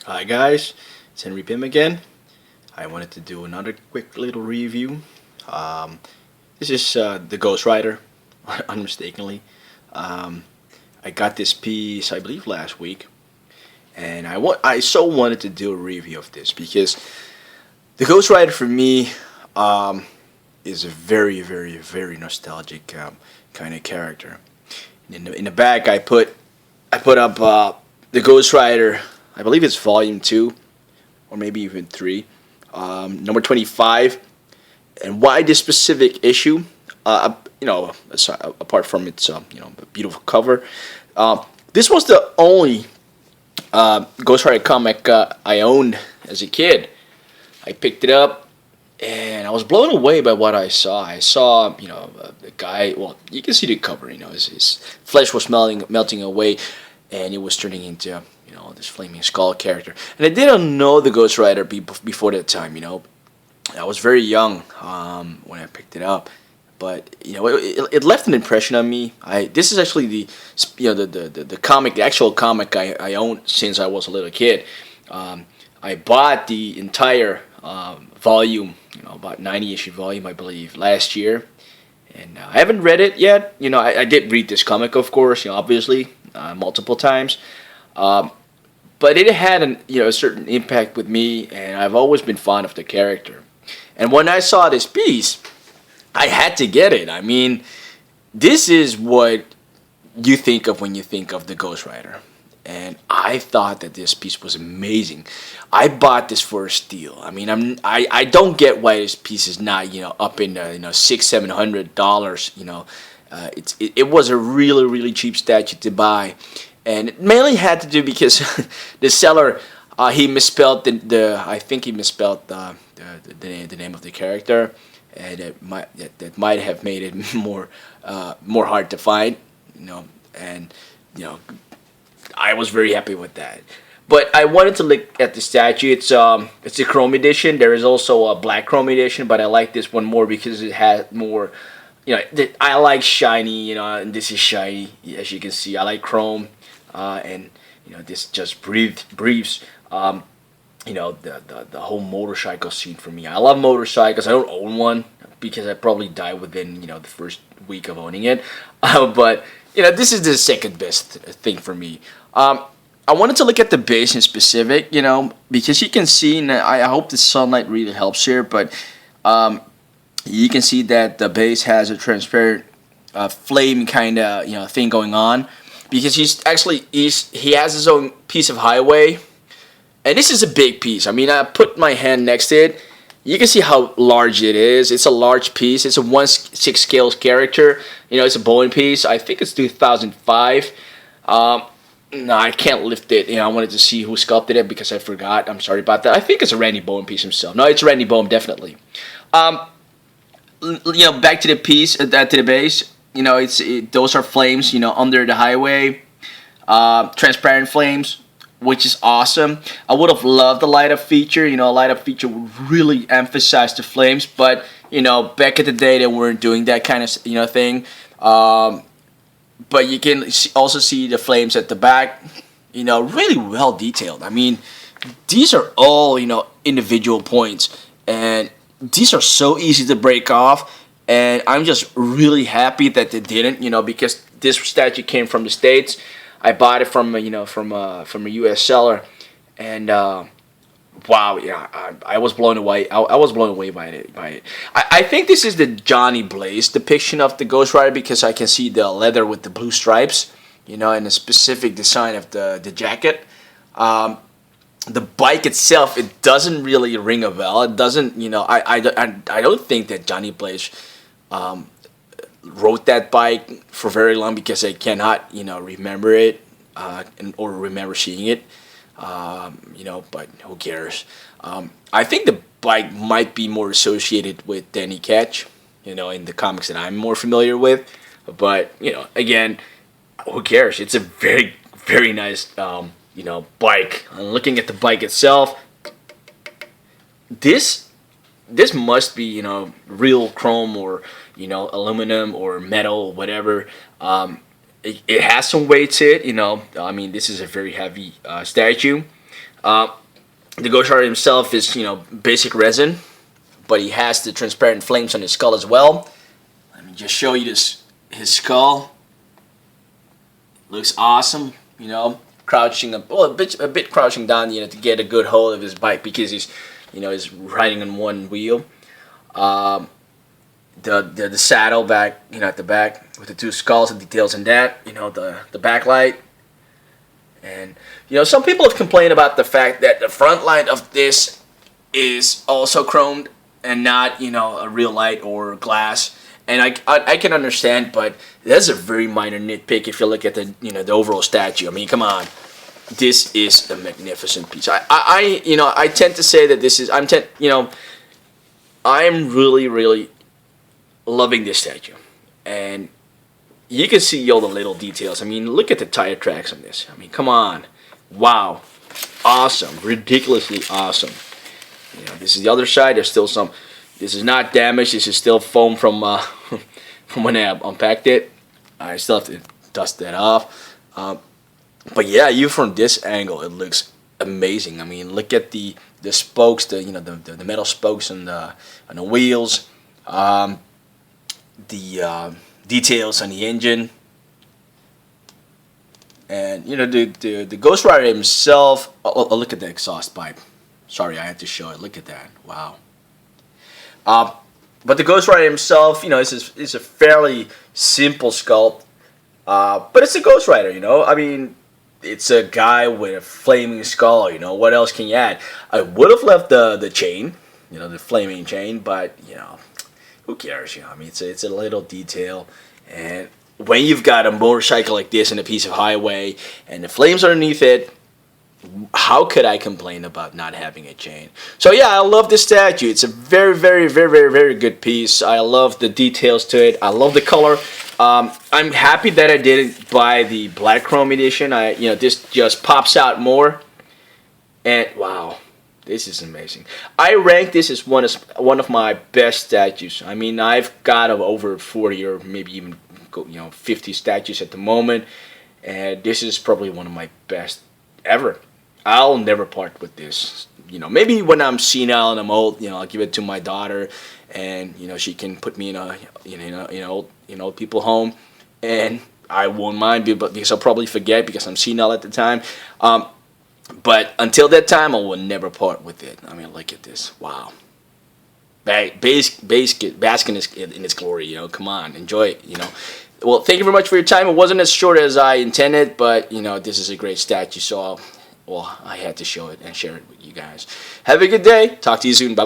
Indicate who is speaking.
Speaker 1: Hi guys, it's Henry Pim again. I wanted to do another quick little review. Um, this is the Ghost Rider, unmistakably. Um, I got this piece, I believe, last week, and I so wanted to do a review of this because the Ghost Rider for me um, is a very, very, very nostalgic kind of character. In the back, I put up the Ghost Rider. I believe it's Volume 2 or maybe even 3, number 25. And why this specific issue? Apart from its beautiful cover, this was the only Ghost Rider comic I owned as a kid. I picked it up and I was blown away by what I saw. I saw, the guy. Well, you can see the cover. His flesh was melting away, and it was turning into, this flaming skull character. And I didn't know the Ghost Rider before that time. I was very young when I picked it up, but it left an impression on me. This is actually the comic, the actual comic I owned since I was a little kid. I bought the entire volume, about 90 issue volume, I believe, last year, and I haven't read it yet. I did read this comic, of course, obviously, multiple times. Um, but it had a certain impact with me, and I've always been fond of the character. And when I saw this piece, I had to get it. I mean, this is what you think of when you think of the Ghost Rider. And I thought that this piece was amazing. I bought this for a steal. I mean, I don't get why this piece is not up in $600-700. It was a really really cheap statue to buy, and it mainly had to do because the seller he misspelled the I think he misspelled the name of the character, and that might have made it more hard to find, and you know I was very happy with that. But I wanted to look at the statue. It's a chrome edition. There is also a black chrome edition, but I like this one more because it has more. I like shiny. And this is shiny, as you can see. I like chrome, and this just breathes. The whole motorcycle scene for me. I love motorcycles. I don't own one because I probably die within the first week of owning it. But this is the second best thing for me. I wanted to look at the base in specific, because you can see, and I hope the sunlight really helps here, but you can see that the base has a transparent flame kind of thing going on, because he has his own piece of highway, and this is a big piece. I mean, I put my hand next to it. You can see how large it is. It's a large piece. It's a 1/6 scale character. It's a Bowen piece. I think it's 2005. No, I can't lift it. I wanted to see who sculpted it because I forgot. I'm sorry about that. I think it's a Randy Bowen piece himself. No, it's Randy Bowen, definitely. Um, Back to the piece, to the base. Those are flames. Under the highway, transparent flames, which is awesome. I would have loved the light up feature. A light up feature would really emphasize the flames, but back in the day they weren't doing that kind of thing. But you can also see the flames at the back. Really well detailed. I mean, these are all individual points, and these are so easy to break off. And I'm just really happy that they didn't. Because this statue came from the States. I bought it from from a U.S. seller, and wow, yeah, I was blown away. I was blown away by it. I think this is the Johnny Blaze depiction of the Ghost Rider because I can see the leather with the blue stripes, and the specific design of the jacket. The bike itself, it doesn't really ring a bell. It doesn't, I don't think that Johnny Blaze um, rode that bike for very long because I cannot, remember it or remember seeing it. But who cares? I think the bike might be more associated with Danny Ketch, in the comics that I'm more familiar with. But again, who cares? It's a very, very nice, bike. And looking at the bike itself, this this must be real chrome or aluminum or metal, whatever. It has some weight to it. I mean, this is a very heavy statue. The Ghost Rider himself is, basic resin, but he has the transparent flames on his skull as well. Let me just show you his skull. Looks awesome, crouching a bit crouching down, to get a good hold of his bike because he's riding on one wheel. The saddle back, at the back with the two skulls and details in that, the backlight. And, some people have complained about the fact that the front light of this is also chromed and not, a real light or glass. And I can understand, but that's a very minor nitpick if you look at the overall statue. I mean, come on. This is a magnificent piece. I tend to say that I'm really, really loving this statue. And you can see all the little details. I mean, look at the tire tracks on this. I mean, come on. Wow. Awesome. Ridiculously awesome. This is the other side. There's still some. This is not damaged. This is still foam from from when I unpacked it. I still have to dust that off. But yeah, from this angle, it looks amazing. I mean, look at the spokes, the metal spokes on the wheels, the details on the engine, and the Ghost Rider himself. Oh, look at the exhaust pipe. Sorry, I had to show it. Look at that. Wow. But the Ghost Rider himself, is a fairly simple sculpt. But it's a Ghost Rider, I mean, it's a guy with a flaming skull, What else can you add? I would have left the chain, the flaming chain, but, who cares, I mean, it's a little detail. And when you've got a motorcycle like this and a piece of highway and the flames underneath it, how could I complain about not having a chain? So yeah, I love this statue. It's a very, very, very, very, very good piece. I love the details to it. I love the color. I'm happy that I didn't buy the black chrome edition. This just pops out more. And wow, this is amazing. I rank this as one of my best statues. I mean, I've got over 40 or maybe even 50 statues at the moment, and this is probably one of my best ever. I'll never part with this. Maybe when I'm senile and I'm old, I'll give it to my daughter, and she can put me in a old people home, and I won't mind, because I'll probably forget because I'm senile at the time. But until that time, I will never part with it. I mean, look at this. Wow. Basking in its glory. Come on, enjoy it. Well, thank you very much for your time. It wasn't as short as I intended, but this is a great statue, so I had to show it and share it with you guys. Have a good day. Talk to you soon. Bye.